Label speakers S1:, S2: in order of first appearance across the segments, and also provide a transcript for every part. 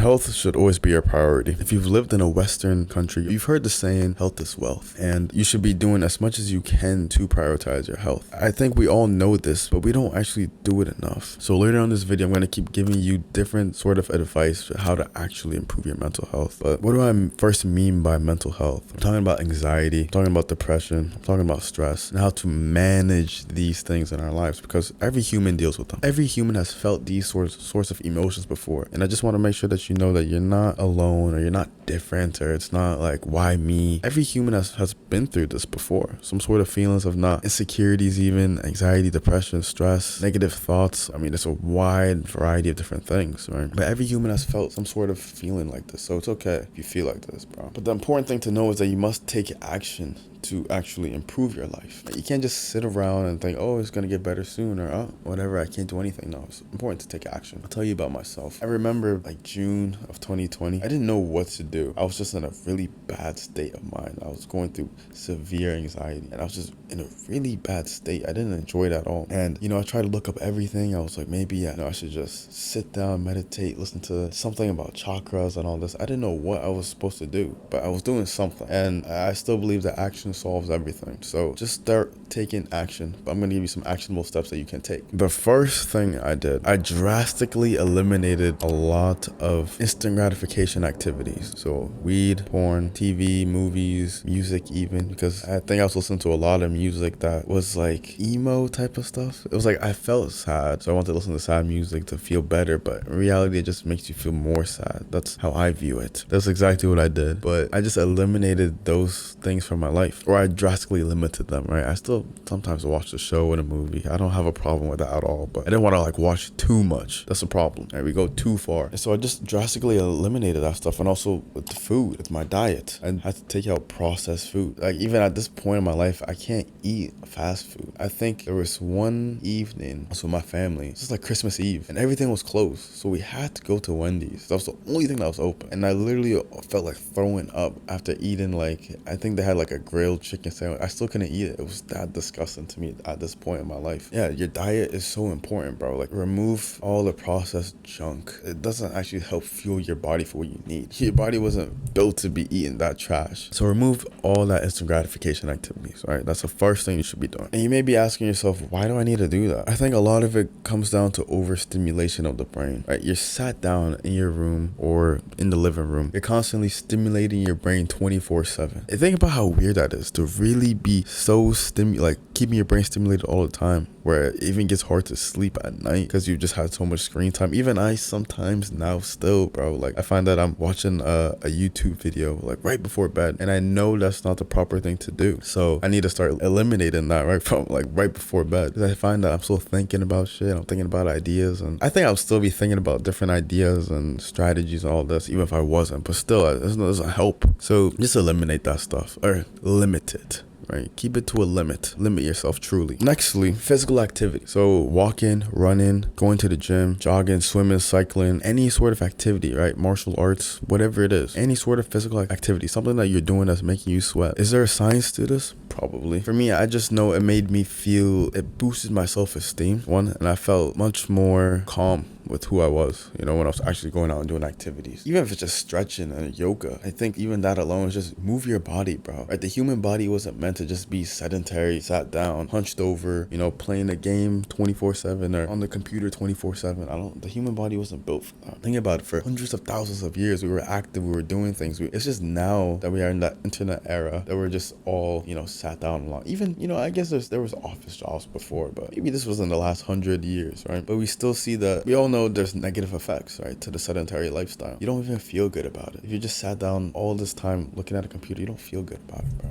S1: Health should always be your priority. If you've lived in a Western country, you've heard the saying, health is wealth, and you should be doing as much as you can to prioritize your health. I think we all know this, but we don't actually do it enough. So later on in this video, I'm going to keep giving you different sort of advice for how to actually improve your mental health. But what do I first mean by mental health? I'm talking about anxiety, I'm talking about depression, I'm talking about stress, and how to manage these things in our lives, because every human deals with them. Every human has felt these sorts of emotions before, and I just want to make sure that you know that you're not alone, or you're not different, or it's not like, why me? Every human has been through this before. Some sort of feelings of not insecurities, even anxiety, depression, stress, negative thoughts. I mean, it's a wide variety of different things, right? But every human has felt some sort of feeling like this, so it's okay if you feel like this, bro. But the important thing to know is that you must take action to actually improve your life. You can't just sit around and think, oh, it's gonna get better soon, or oh, whatever, I can't do anything. No, it's important to take action. I'll tell you about myself. I remember like June of 2020, I didn't know what to do. I was just in a really bad state of mind. I was going through severe anxiety, and I was just in a really bad state. I didn't enjoy it at all. And I tried to look up everything. I was like, maybe I should just sit down, meditate, listen to something about chakras and all this. I didn't know what I was supposed to do, but I was doing something, and I still believe that action solves everything. So just start taking action. But I'm going to give you some actionable steps that you can take. The first thing I did, I drastically eliminated a lot of instant gratification activities. So weed, porn, TV, movies, music even, because I think I was listening to a lot of music that was like emo type of stuff. It was like I felt sad, so I wanted to listen to sad music to feel better, but in reality it just makes you feel more sad. That's how I view it. That's exactly what I did. But I just eliminated those things from my life, or I drastically limited them, right? I still sometimes watch the show and a movie. I don't have a problem with that at all, but I didn't want to like watch too much. That's a problem, right? We go too far. And so I just drastically eliminated that stuff. And also with the food, with my diet, I had to take out processed food. Like even at this point in my life, I can't eat fast food. I think there was one evening I was with my family. It was like Christmas Eve, and everything was closed, so we had to go to Wendy's. That was the only thing that was open, and I literally felt like throwing up after eating, like, I think they had like a grilled chicken sandwich. I still couldn't eat it. It was that disgusting to me at this point in my life. Yeah, your diet is so important, bro. Like, remove all the processed junk. It doesn't actually help fuel your body for what you need. Your body wasn't built to be eating that trash. So remove all that instant gratification activities, all right? That's the first thing you should be doing. And you may be asking yourself, why do I need to do that? I think a lot of it comes down to overstimulation of the brain, right? You're sat down in your room or in the living room. You're constantly stimulating your brain 24/7. And think about how weird that is, to really be so keeping your brain stimulated all the time, where it even gets hard to sleep at night because you just had so much screen time. Even I sometimes now still, bro, like I find that I'm watching a YouTube video like right before bed, and I know that's not the proper thing to do. So I need to start eliminating that right before bed, because I find that I'm still thinking about shit. I'm thinking about ideas, and I think I'll still be thinking about different ideas and strategies and all this, even if I wasn't, but still it doesn't help. So just eliminate that stuff, or limit it. Right? Keep it to a limit. Limit yourself truly. Nextly, physical activity. So walking, running, going to the gym, jogging, swimming, cycling, any sort of activity, right? Martial arts, whatever it is. Any sort of physical activity, something that you're doing that's making you sweat. Is there a science to this? Probably. For me, I just know it made me feel, it boosted my self-esteem, one, and I felt much more calm with who I was, when I was actually going out and doing activities. Even if it's just stretching and yoga, I think even that alone is just move your body, bro. Right? The human body wasn't meant to just be sedentary, sat down, hunched over, playing a game 24/7 or on the computer 24/7. The human body wasn't built for that. Think about it, for hundreds of thousands of years, we were active, we were doing things. It's just now that we are in that internet era that we're just all, sat down a lot. Even, I guess there was office jobs before, but maybe this was in the last 100 years, right? But we still see that, we all know there's negative effects, right, to the sedentary lifestyle. You don't even feel good about it. If you just sat down all this time looking at a computer, you don't feel good about it, bro.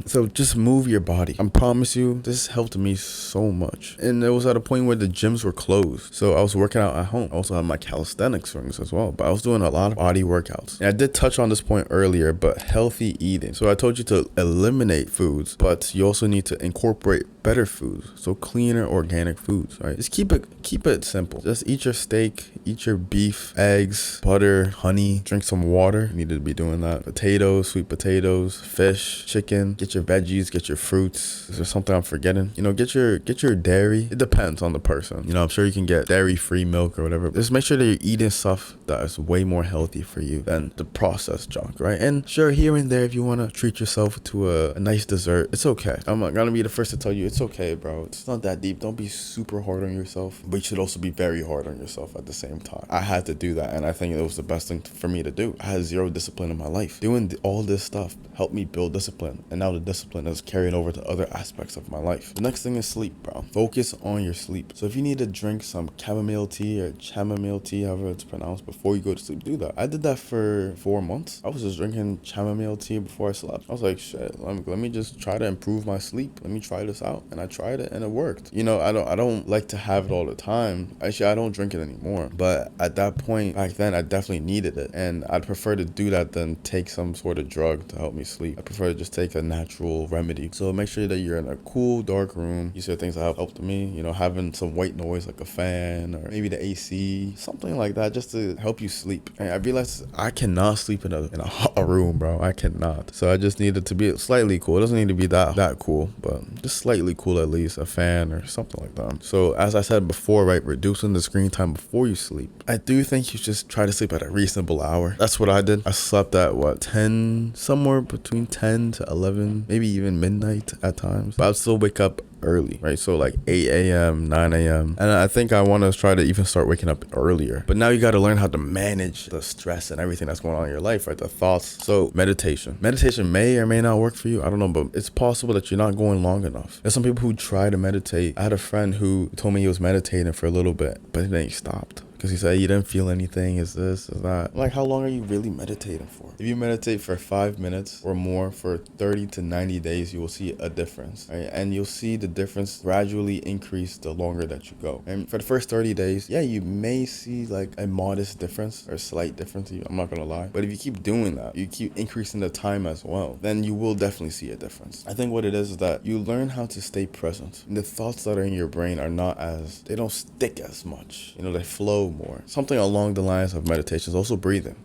S1: So just move your body. I promise you, this helped me so much. And it was at a point where the gyms were closed, so I was working out at home. I also had my calisthenics rings as well, but I was doing a lot of body workouts. And I did touch on this point earlier, but healthy eating. So I told you to eliminate foods, but you also need to incorporate better foods, so cleaner organic foods, right? Just keep it simple. Just eat your steak, eat your beef, eggs, butter, honey, drink some water. You need to be doing that. Potatoes, sweet potatoes, fish, chicken, get your veggies, get your fruits. Is there something I'm forgetting? You know, get your dairy. It depends on the person. You know, I'm sure you can get dairy-free milk or whatever. Just make sure that you're eating stuff that is way more healthy for you than the processed junk, right? And sure, here and there, if you want to treat yourself to a nice dessert, it's okay. I'm not gonna be the first to tell you it's okay, bro. It's not that deep. Don't be super hard on yourself, but you should also be very hard on yourself at the same time. I had to do that, and I think it was the best thing for me to do. I had zero discipline in my life. Doing all this stuff helped me build discipline, and now the discipline is carrying over to other aspects of my life. The next thing is sleep, bro. Focus on your sleep. So if you need to drink some chamomile tea or chamomile tea, however it's pronounced, before you go to sleep, do that. I did that for 4 months. I was just drinking chamomile tea before I slept. I was like, shit, let me just try to improve my sleep. Let me try this out. And I tried it and it worked. You know, I don't like to have it all the time. Actually, I don't drink it anymore. But at that point, back then, I definitely needed it. And I'd prefer to do that than take some sort of drug to help me sleep. I prefer to just take a natural remedy. So make sure that you're in a cool, dark room. These are things that have helped me. You know, having some white noise like a fan or maybe the AC, something like that, just to help you sleep. And I realized I cannot sleep in a hot room, bro. I cannot. So I just needed to be slightly cool. It doesn't need to be that cool, but just slightly cool at least, a fan or something like that. So as I said before, right, reducing the screen time before you sleep. I do think you just try to sleep at a reasonable hour. That's what I did. I slept at 10, somewhere between 10 to 11, maybe even midnight at times. But I'd still wake up early, right? So like 8 a.m., 9 a.m. And I think I want to try to even start waking up earlier. But now you got to learn how to manage the stress and everything that's going on in your life, right? The thoughts. So meditation. Meditation may or may not work for you. I don't know, but it's possible that you're not going long enough. There's some people who try to meditate. I had a friend who told me he was meditating for a little bit, but then he stopped. Because he said, you didn't feel anything, is this, is that. Like, how long are you really meditating for? If you meditate for 5 minutes or more for 30 to 90 days, you will see a difference, right? And you'll see the difference gradually increase the longer that you go. And for the first 30 days, yeah, you may see like a modest difference or a slight difference. I'm not going to lie. But if you keep doing that, you keep increasing the time as well, then you will definitely see a difference. I think what it is that you learn how to stay present. The thoughts that are in your brain are not as, they don't stick as much. You know, they flow more. Something along the lines of meditation is also breathing.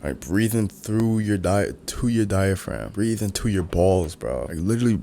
S1: All right, breathing through your to your diaphragm, breathe into your balls, bro. Like literally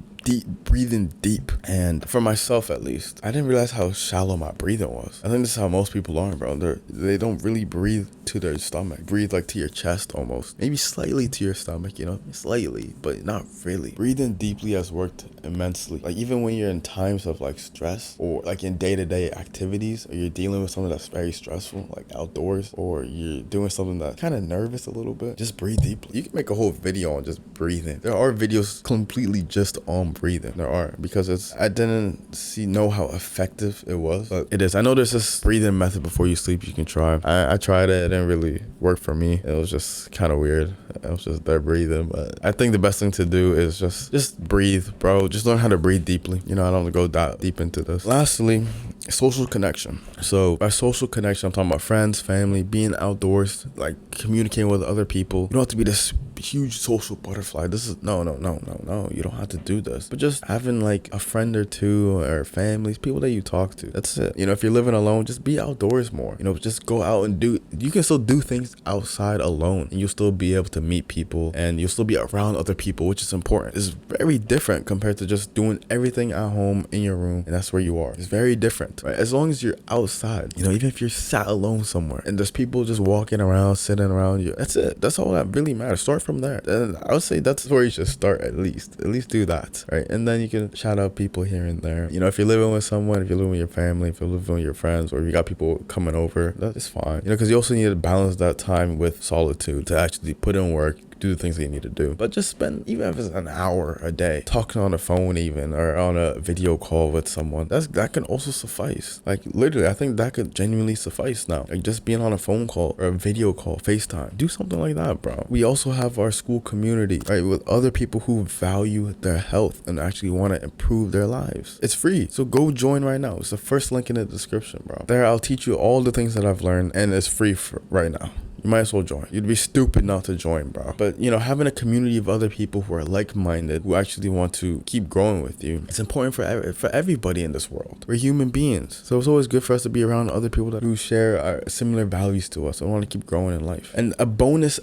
S1: breathing deep. And for myself, at least, I didn't realize how shallow my breathing was. I think this is how most people are, bro. They don't really breathe to their stomach. Breathe like to your chest almost. Maybe slightly to your stomach, you know, slightly, but not really. Breathing deeply has worked immensely. Like even when you're in times of like stress or like in day-to-day activities, or you're dealing with something that's very stressful, like outdoors, or you're doing something that's kind of nervous a little bit, just breathe deeply. You can make a whole video on just breathing. There are videos completely just on breathing. There are, because I didn't know how effective it was, but it is. I know there's this breathing method before you sleep you can try. I tried it. It didn't really work for me. It was just kind of weird. I was just there breathing, but I think the best thing to do is just breathe, bro. Just learn how to breathe deeply. You know, I don't go that deep into this. Lastly, social connection. So by social connection, I'm talking about friends, family, being outdoors, like communicating with other people. You don't have to be this huge social butterfly. This is no. You don't have to do this. But just having like a friend or two or families, people that you talk to. That's it. You know, if you're living alone, just be outdoors more. You know, just go out and you can still do things outside alone, and you'll still be able to meet people, and you'll still be around other people, which is important. It's very different compared to just doing everything at home in your room, and that's where you are. It's very different, right? As long as you're outside, you know, even if you're sat alone somewhere and there's people just walking around, sitting around you, that's it. That's all that really matters. Start from there. And I would say that's where you should start at least do that, right? And then you can shout out people here and there. You know, if you're living with someone, if you're living with your family, if you're living with your friends, or if you got people coming over, that is fine. You know, because you also need to balance that time with solitude to actually put in work, do the things that you need to do. But just spend, even if it's an hour a day, talking on the phone even, or on a video call with someone, that can also suffice. Like literally, I think that could genuinely suffice now. Like just being on a phone call or a video call, FaceTime. Do something like that, bro. We also have our school community, right, with other people who value their health and actually want to improve their lives. It's free. So go join right now. It's the first link in the description, bro. There, I'll teach you all the things that I've learned, and it's free for right now. you might as well join. You'd be stupid not to join, bro. But, you know, having a community of other people who are like-minded, who actually want to keep growing with you, it's important for everybody in this world. We're human beings. So it's always good for us to be around other people that who share our similar values to us and want to keep growing in life. And a bonus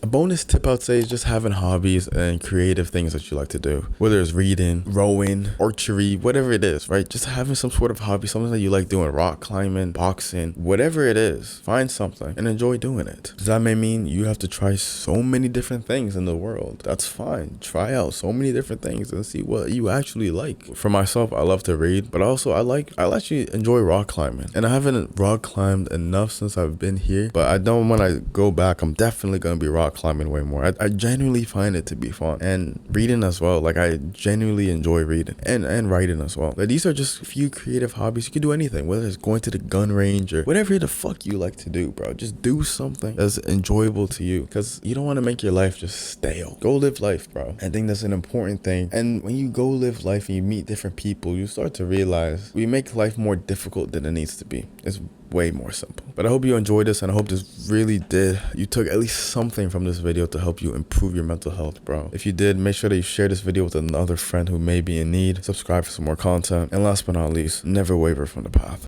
S1: tip I'd say is just having hobbies and creative things that you like to do. Whether it's reading, rowing, archery, whatever it is, right? Just having some sort of hobby, something that you like doing, rock climbing, boxing, whatever it is, find something and enjoy doing it. Does that may mean you have to try so many different things in the world? That's fine. Try out so many different things and see what you actually like. For myself, I love to read, but also I actually enjoy rock climbing. And I haven't rock climbed enough since I've been here, but I know when I go back, I'm definitely going to be rock climbing way more. I genuinely find it to be fun. And reading as well. Like, I genuinely enjoy reading and writing as well. Like, these are just a few creative hobbies. You can do anything, whether it's going to the gun range or whatever the fuck you like to do, bro. Just do something that's enjoyable to you, because you don't want to make your life just stale. Go live life, bro. I think that's an important thing. And when you go live life and you meet different people, you start to realize we make life more difficult than it needs to be. It's way more simple. But I hope you enjoyed this, and I hope this really you took at least something from this video to help you improve your mental health, bro. If you did, make sure that you share this video with another friend who may be in need. Subscribe for some more content. And last but not least, never waver from the path.